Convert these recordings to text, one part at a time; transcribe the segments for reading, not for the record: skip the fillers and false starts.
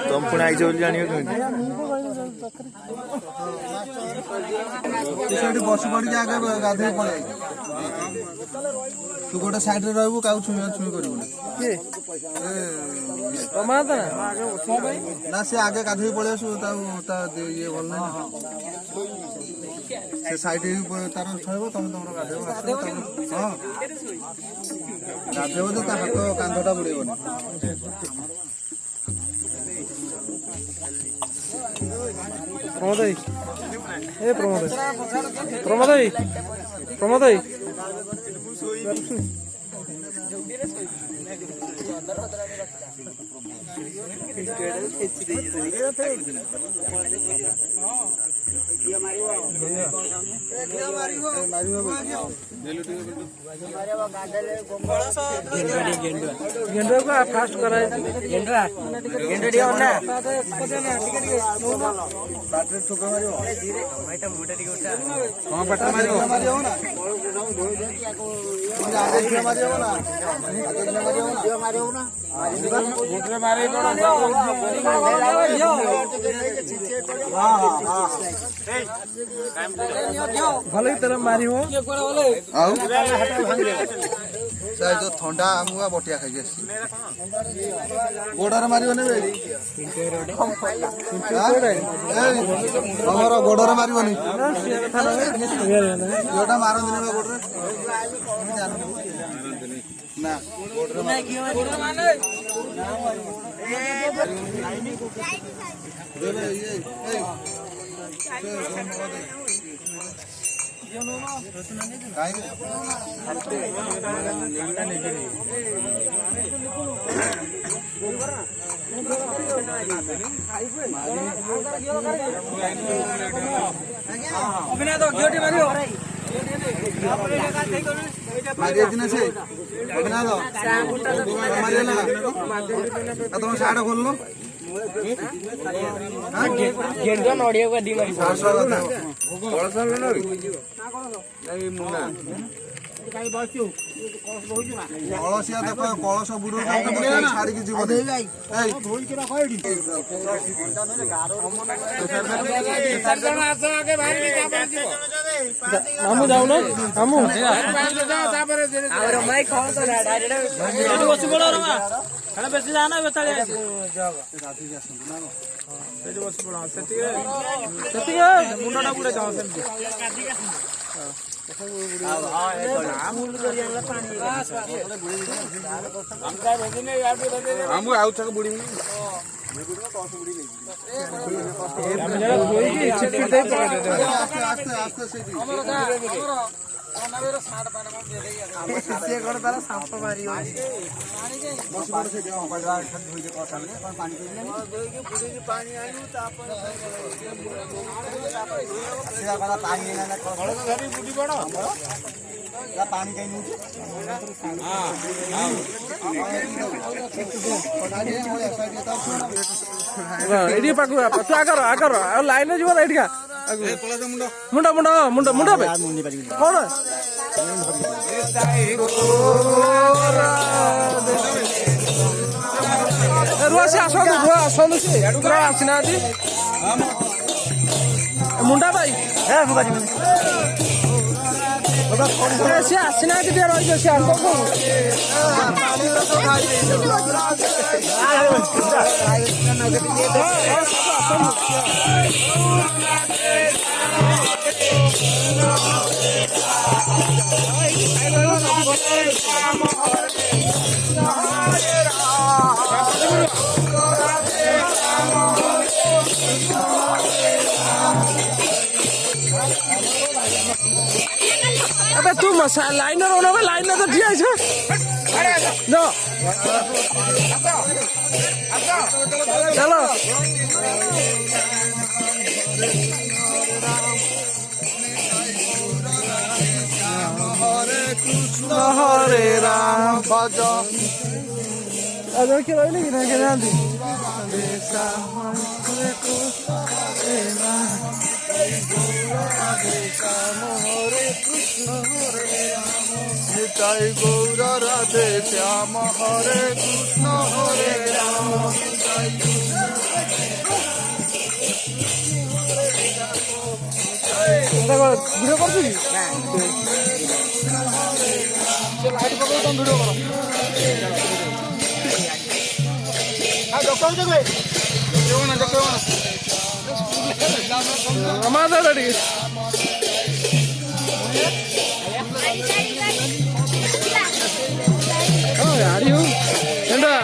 तुम पुणे आई जानी बस पड़ी आगे गाधे पड़े तू गोटे साइड रे रहबू का छुई छुई करू ना से आगे गाधे पड़े आसु ये भल ना से साइड तार छब तुम तुम गाधेब हाँ गाधेब तो हाथ कांधटा बुड़ेबनी प्रमोद ए प्रमोद प्रमोद प्रमोद गेंडुआ को फास्ट कराए गेंडुआ गेंडुआ ना बैटरी ठोका मारियो भाईटा मोटा टिके उठा हां बैटरी मारियो ना आगे मारियो ना गेंडुआ मारे भले तरह मारी हो जो थंडा मुआ बटिया खाई गोड़ार मारियो ने हमर गोड़ार मारियो नि जोटा मारन दिन गोड़रे ना गोड़रे माने मारिए दिन से बना लो मारिए ना तुम साइड खोल लो गेंडुआ नड़िया को दी मारी कलसिया देख कलश बुड़ छाड़ी जीव मामू जाऊ ना मामू बस पड़ बेसी जाना बेताले बस पड़ मुंडा बुड़े जाओ सेमती बुड़ी सांप मारी पानी कहीं एडी पाकु तू आकर आकर लाइन जीव एटिका मुंडा मुंडा मुंडा मुंडा पे कौन रुआ से आसंदु से आसना मुंडा भाई से आसना रही से अरे तू लाइनर होना भाई लाइनर तो ठीक है नो चलो हरे राम भज अरे क्या रोइले कि ना के जांदी निताई गौर राधे श्याम हरे कृष्ण हरे राम वीडियो कर दी लाइट पकड़ तुम वीडियो करो हाँ डॉक्टर जगह देखो ना हमारा रेडी oh यार you Enda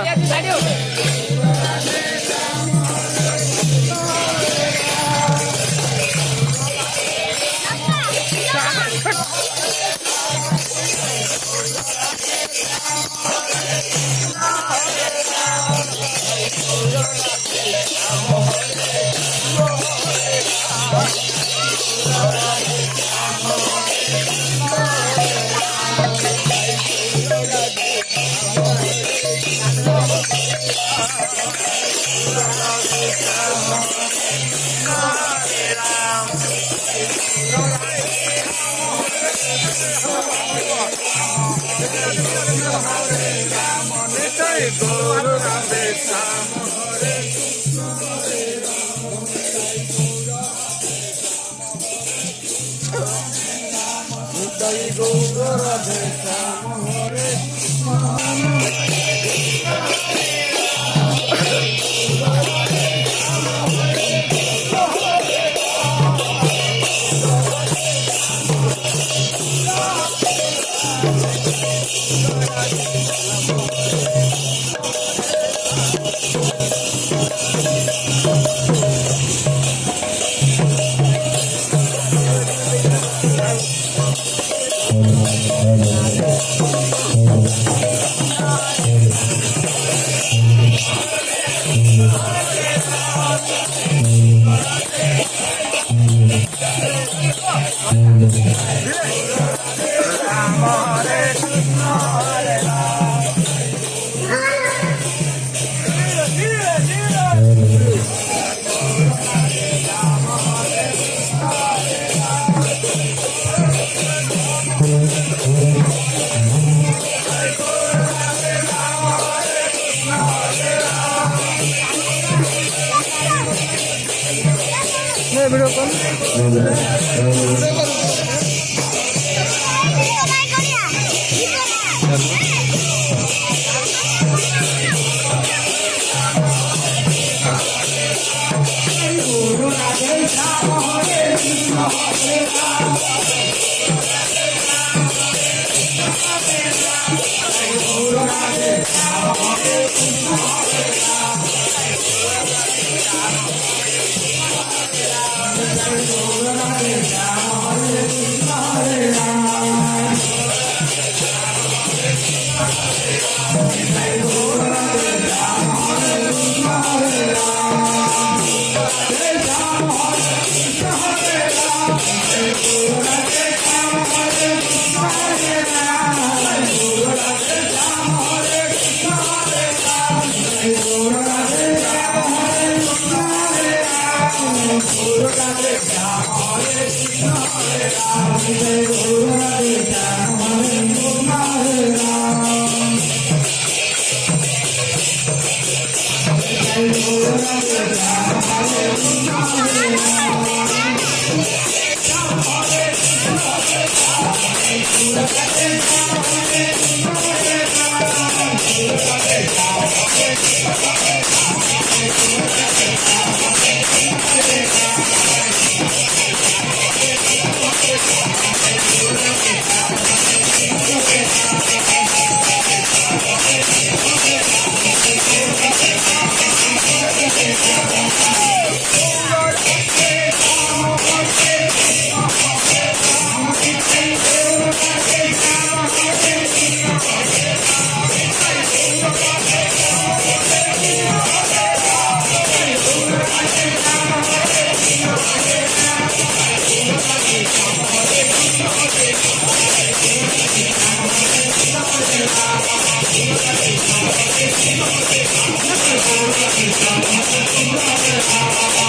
video call Thank you.